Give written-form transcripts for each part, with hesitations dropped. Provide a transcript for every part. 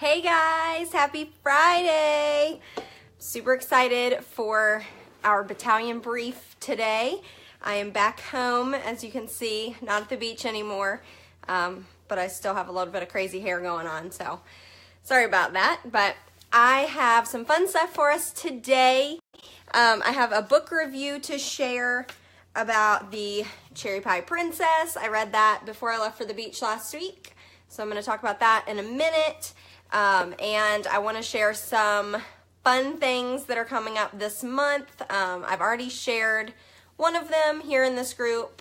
Hey guys, happy Friday! Super excited for our battalion brief today. I am back home, as you can see, not at the beach anymore, but I still have a little bit of crazy hair going on, so sorry about that. But I have some fun stuff for us today. I have a book review to share about the Cherry Pie Princess. I read that before I left for the beach last week, so I'm going to talk about that in a minute. And I want to share some fun things that are coming up this month. I've already shared one of them here in this group,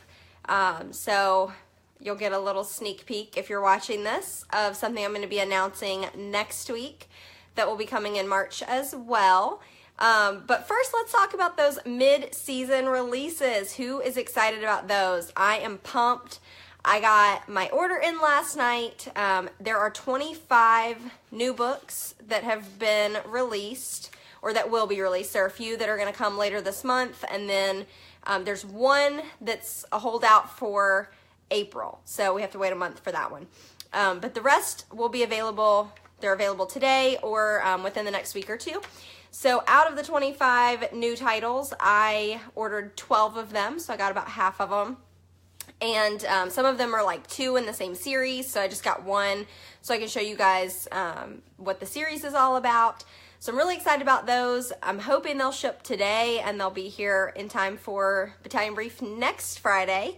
so you'll get a little sneak peek if you're watching this of something I'm going to be announcing next week that will be coming in March as well. But first, let's talk about those mid-season releases. Who is excited about those? I am pumped. I got my order in last night. There are 25 new books that have been released, or that will be released. There are a few that are going to come later this month, and then there's one that's a holdout for April, so we have to wait a month for that one. But the rest will be available. They're available today or within the next week or two. So out of the 25 new titles, I ordered 12 of them, so I got about half of them. And some of them are like two in the same series, so I just got one so I can show you guys what the series is all about. So I'm really excited about those. I'm hoping they'll ship today and they'll be here in time for Battalion Brief next Friday.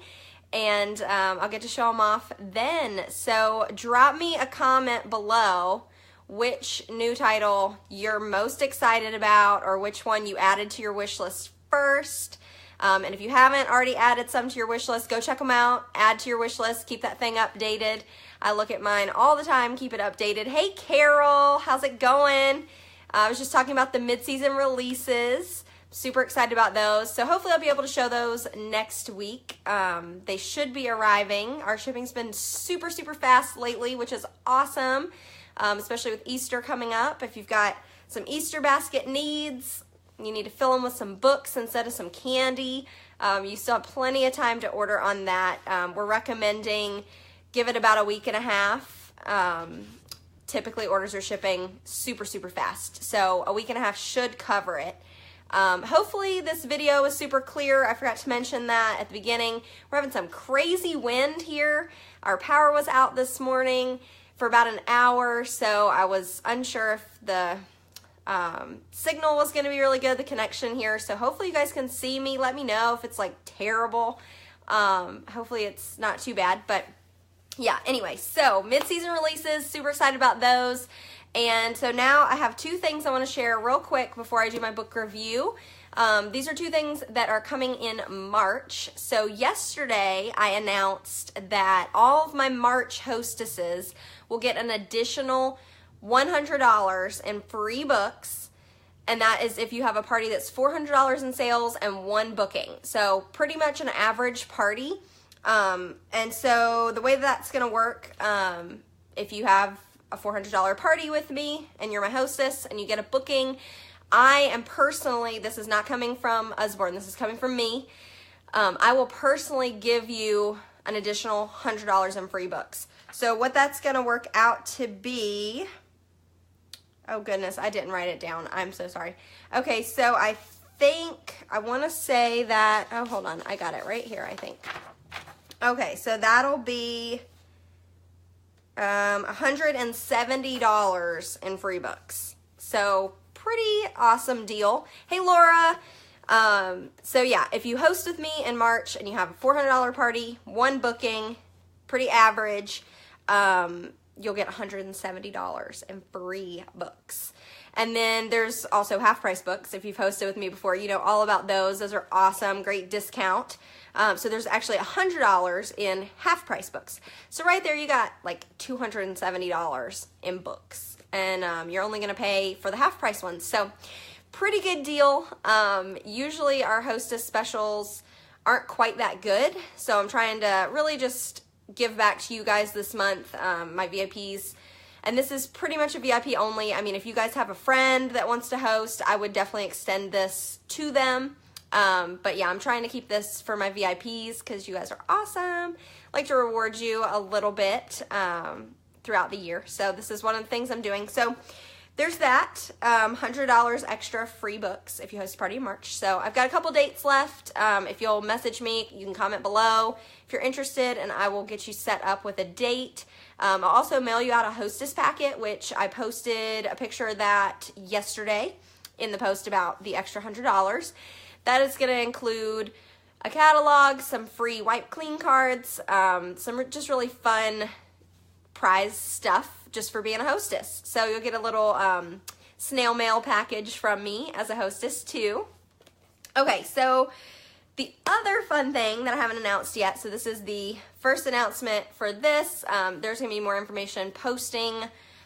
And I'll get to show them off then. So drop me a comment below which new title you're most excited about, or which one you added to your wish list first. And if you haven't already added some to your wish list, go check them out, add to your wish list, keep that thing updated. I look at mine all the time, keep it updated. Hey Carol, how's it going? I was just talking about the mid-season releases. Super excited about those. So hopefully I'll be able to show those next week. They should be arriving. Our shipping's been super, super fast lately, which is awesome, especially with Easter coming up. If you've got some Easter basket needs, you need to fill them with some books instead of some candy, you still have plenty of time to order on that. We're recommending give it about a week and a half. Typically orders are shipping super, super fast. So a week and a half should cover it. Hopefully this video is super clear. I forgot to mention that at the beginning. We're having some crazy wind here. Our power was out this morning for about an hour, so I was unsure if the signal was going to be really good, the connection here. So hopefully you guys can see me. Let me know if it's like terrible. Hopefully it's not too bad, but yeah, anyway, so mid-season releases, super excited about those. And so now I have two things I want to share real quick before I do my book review. These are two things that are coming in March. So yesterday I announced that all of my March hostesses will get an additional $100 in free books, and that is if you have a party that's $400 in sales and one booking. So pretty much an average party. And so the way that's going to work, if you have a $400 party with me and you're my hostess and you get a booking, I am personally, this is not coming from Usborne, this is coming from me, I will personally give you an additional $100 in free books. So what that's going to work out to be, oh goodness, I didn't write it down. I'm so sorry. Okay, so I think, I want to say that, oh, hold on. I got it right here, I think. Okay, so that'll be $170 in free books. So pretty awesome deal. Hey, Laura. So yeah, if you host with me in March and you have a $400 party, one booking, pretty average, you'll get $170 in free books. And then there's also half price books. If you've hosted with me before, you know all about those. Those are awesome, great discount. So there's actually $100 in half price books. So right there you got like $270 in books. And you're only going to pay for the half price ones. So pretty good deal. Usually our hostess specials aren't quite that good. So I'm trying to really just give back to you guys this month, my VIPs. And this is pretty much a VIP only. I mean, if you guys have a friend that wants to host, I would definitely extend this to them. But yeah, I'm trying to keep this for my VIPs because you guys are awesome. I like to reward you a little bit throughout the year. So this is one of the things I'm doing. So there's that, $100 extra free books if you host a party in March. So I've got a couple dates left. If you'll message me, you can comment below if you're interested, and I will get you set up with a date. I'll also mail you out a hostess packet, which I posted a picture of that yesterday in the post about the extra $100. That is going to include a catalog, some free wipe clean cards, some just really fun prize stuff just for being a hostess. So you'll get a little snail mail package from me as a hostess too. Okay, so the other fun thing that I haven't announced yet, so this is the first announcement for this. There's going to be more information posting,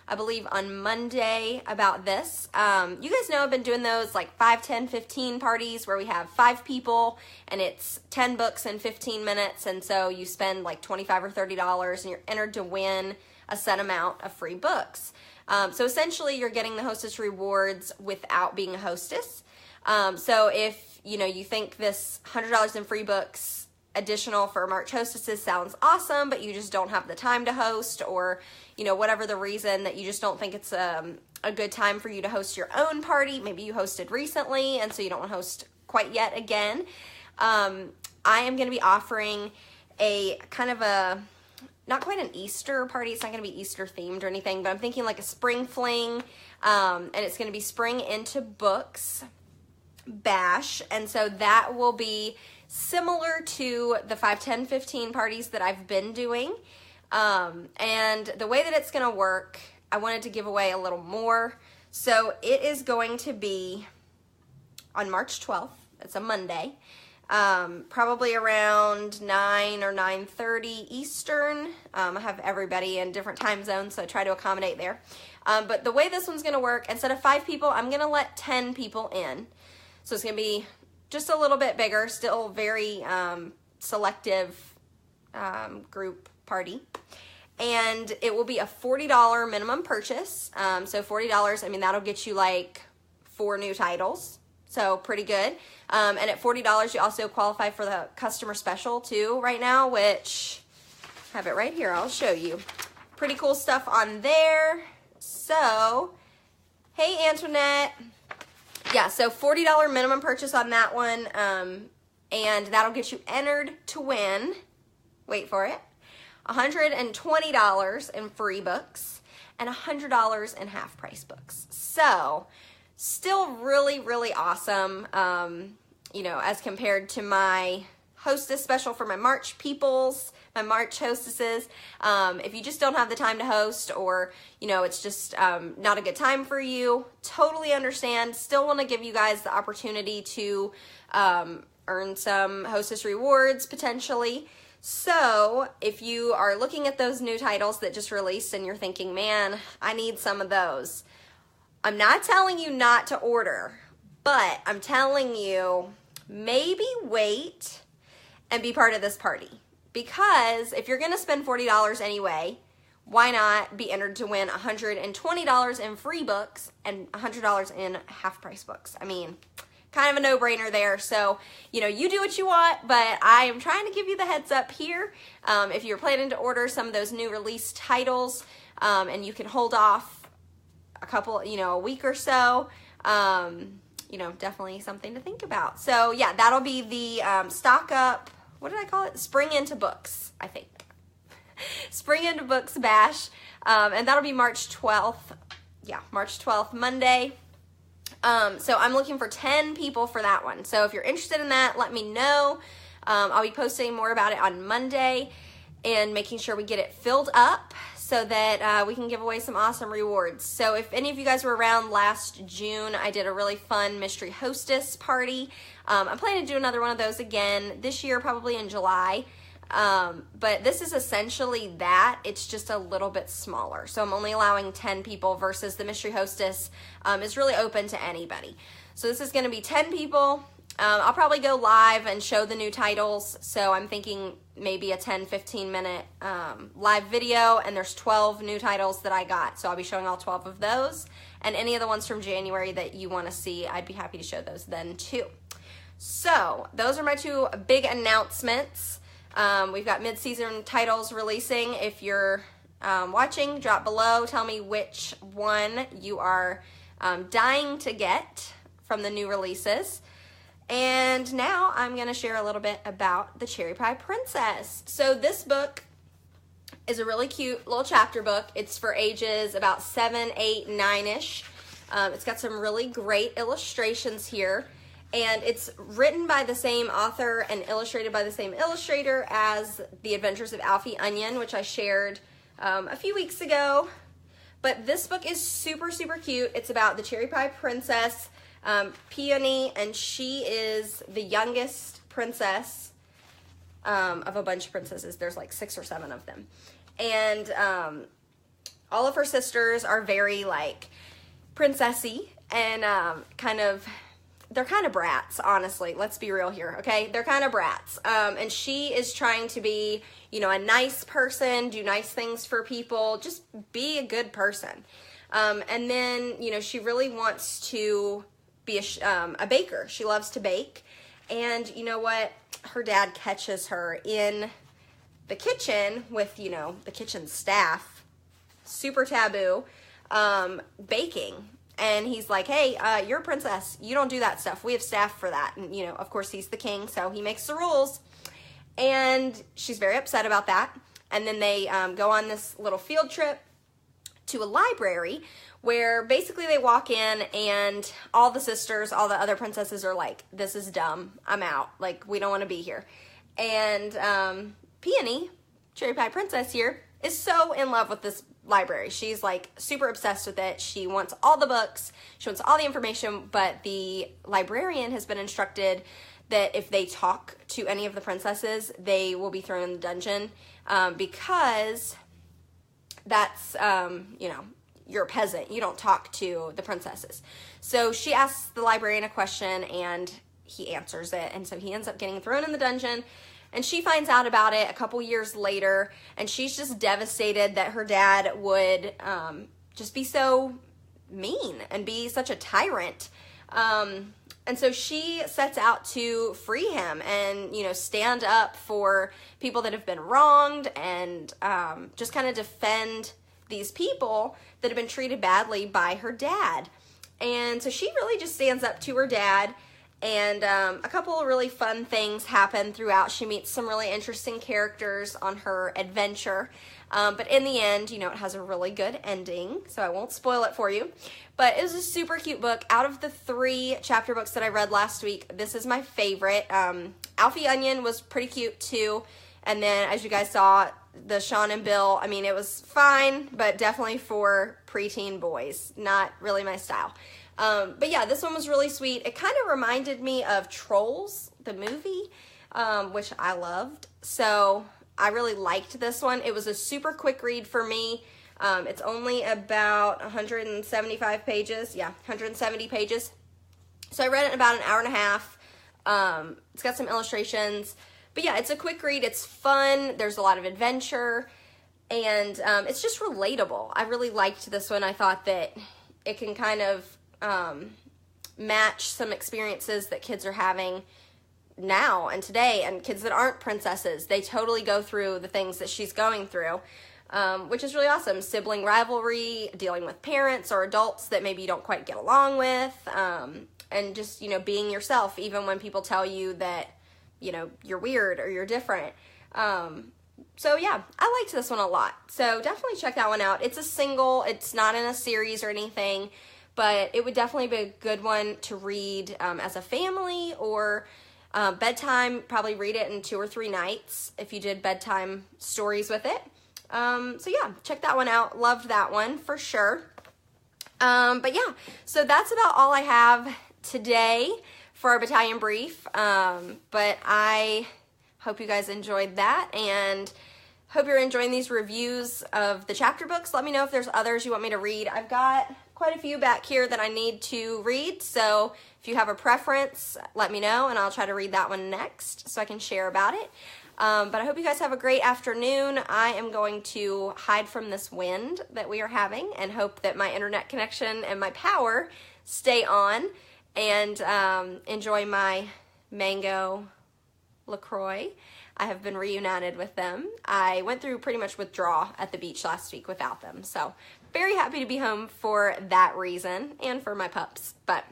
I believe, on Monday about this. You guys know I've been doing those like 5, 10, 15 parties where we have 5 people and it's 10 books in 15 minutes, and so you spend like $25 or $30 and you're entered to win a set amount of free books. So essentially you're getting the hostess rewards without being a hostess. So if you think this $100 in free books additional for March hostesses sounds awesome, but you just don't have the time to host, or whatever the reason that you just don't think it's a good time for you to host your own party, maybe you hosted recently and so you don't want to host quite yet again, I am going to be offering a kind of a, not quite an Easter party, it's not going to be Easter themed or anything, but I'm thinking like a spring fling, and it's going to be Spring into Books bash, and so that will be similar to the 5, 10, 15 parties that I've been doing, and the way that it's going to work, I wanted to give away a little more. So it is going to be on March 12th, it's a Monday, probably around 9 or 9:30 Eastern. I have everybody in different time zones, so I try to accommodate there. But the way this one's going to work, instead of 5 people, I'm going to let 10 people in. So it's going to be just a little bit bigger, still very selective group party. And it will be a $40 minimum purchase. So $40, I mean, that'll get you like 4 new titles. So pretty good. And at $40, you also qualify for the customer special too right now, which I have it right here. I'll show you. Pretty cool stuff on there. So, hey Antoinette. Yeah, so $40 minimum purchase on that one. And that'll get you entered to win, wait for it, $120 in free books and $100 in half price books. So, still really, really awesome, as compared to my hostess special for my March peoples, my March hostesses. If you just don't have the time to host, or, it's just not a good time for you, totally understand. Still want to give you guys the opportunity to earn some hostess rewards, potentially. So, if you are looking at those new titles that just released and you're thinking, man, I need some of those, I'm not telling you not to order, but I'm telling you maybe wait and be part of this party. Because if you're going to spend $40 anyway, why not be entered to win $120 in free books and $100 in half price books? I mean, kind of a no-brainer there. So, you do what you want, but I am trying to give you the heads up here. If you're planning to order some of those new release titles, and you can hold off a couple, a week or so, definitely something to think about. So yeah, that'll be the stock up, what did I call it? Spring into Books, I think. Spring into Books bash, and that'll be March 12th. Yeah, March 12th, Monday. So I'm looking for 10 people for that one. So if you're interested in that, let me know. I'll be posting more about it on Monday and making sure we get it filled up so that we can give away some awesome rewards. So if any of you guys were around last June, I did a really fun mystery hostess party. I'm planning to do another one of those again this year, probably in July. But this is essentially that. It's just a little bit smaller. So I'm only allowing 10 people versus the mystery hostess is really open to anybody. So this is going to be 10 people. I'll probably go live and show the new titles. So I'm thinking maybe a 10-15 minute live video, and there's 12 new titles that I got. So I'll be showing all 12 of those, and any of the ones from January that you want to see, I'd be happy to show those then too. So those are my two big announcements. We've got mid-season titles releasing if you're watching, drop below. Tell me which one you are dying to get from the new releases. And now I'm going to share a little bit about the Cherry Pie Princess. So this book is a really cute little chapter book. It's for ages about 7, 8, 9-ish. It's got some really great illustrations here. And it's written by the same author and illustrated by the same illustrator as The Adventures of Alfie Onion, which I shared a few weeks ago. But this book is super, super cute. It's about the Cherry Pie Princess, Peony, and she is the youngest princess of a bunch of princesses. There's like 6 or 7 of them. And all of her sisters are very like princessy and they're kind of brats, honestly. Let's be real here, okay? They're kind of brats. And she is trying to be, you know, a nice person, do nice things for people, just be a good person. And then, you know, she really wants to be a baker. She loves to bake. And you know what? Her dad catches her in the kitchen with, you know, the kitchen staff, super taboo, baking. And he's like, hey, you're a princess. You don't do that stuff. We have staff for that. And, you know, of course, he's the king, so he makes the rules. And she's very upset about that. And then they go on this little field trip to a library where basically they walk in and all the sisters, all the other princesses are like, this is dumb. I'm out. Like, we don't want to be here. And Peony, Cherry Pie Princess here, is so in love with this library. She's like super obsessed with it. She wants all the books. She wants all the information, but the librarian has been instructed that if they talk to any of the princesses, they will be thrown in the dungeon because that's, you know, you're a peasant. You don't talk to the princesses. So she asks the librarian a question and he answers it. And so he ends up getting thrown in the dungeon. And she finds out about it a couple years later, and she's just devastated that her dad would just be so mean and be such a tyrant. And so she sets out to free him and, you know, stand up for people that have been wronged and just kind of defend these people that have been treated badly by her dad. And so she really just stands up to her dad. And a couple of really fun things happen throughout. She meets some really interesting characters on her adventure. But in the end, you know, it has a really good ending, so I won't spoil it for you. But it was a super cute book. Out of the 3 chapter books that I read last week, this is my favorite. Alfie Onion was pretty cute too. And then, as you guys saw, the Sean and Bill, I mean, it was fine, but definitely for preteen boys. Not really my style. But yeah, this one was really sweet. It kind of reminded me of Trolls, the movie, which I loved. So I really liked this one. It was a super quick read for me. It's only about 175 pages. Yeah, 170 pages. So I read it in about an hour and a half. It's got some illustrations. But yeah, it's a quick read. It's fun. There's a lot of adventure. And it's just relatable. I really liked this one. I thought that it can kind of match some experiences that kids are having now and today, and kids that aren't princesses. They totally go through the things that she's going through, which is really awesome. Sibling rivalry, dealing with parents or adults that maybe you don't quite get along with, and just, you know, being yourself even when people tell you that, you know, you're weird or you're different. So yeah, I liked this one a lot. So definitely check that one out. It's a single. It's not in a series or anything. But it would definitely be a good one to read as a family or bedtime. Probably read it in 2 or 3 nights if you did bedtime stories with it. So yeah, check that one out. Loved that one for sure. But yeah, so that's about all I have today for our Battalion Brief. But I hope you guys enjoyed that and hope you're enjoying these reviews of the chapter books. Let me know if there's others you want me to read. I've got quite a few back here that I need to read, so if you have a preference, let me know and I'll try to read that one next so I can share about it. But I hope you guys have a great afternoon. I am going to hide from this wind that we are having and hope that my internet connection and my power stay on and enjoy my mango LaCroix. I have been reunited with them. I went through pretty much withdrawal at the beach last week without them, so very happy to be home for that reason and for my pups. But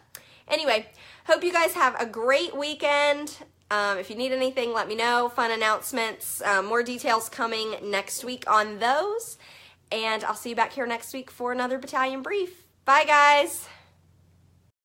anyway, hope you guys have a great weekend. If you need anything, let me know. Fun announcements, more details coming next week on those. And I'll see you back here next week for another Battalion Brief. Bye, guys.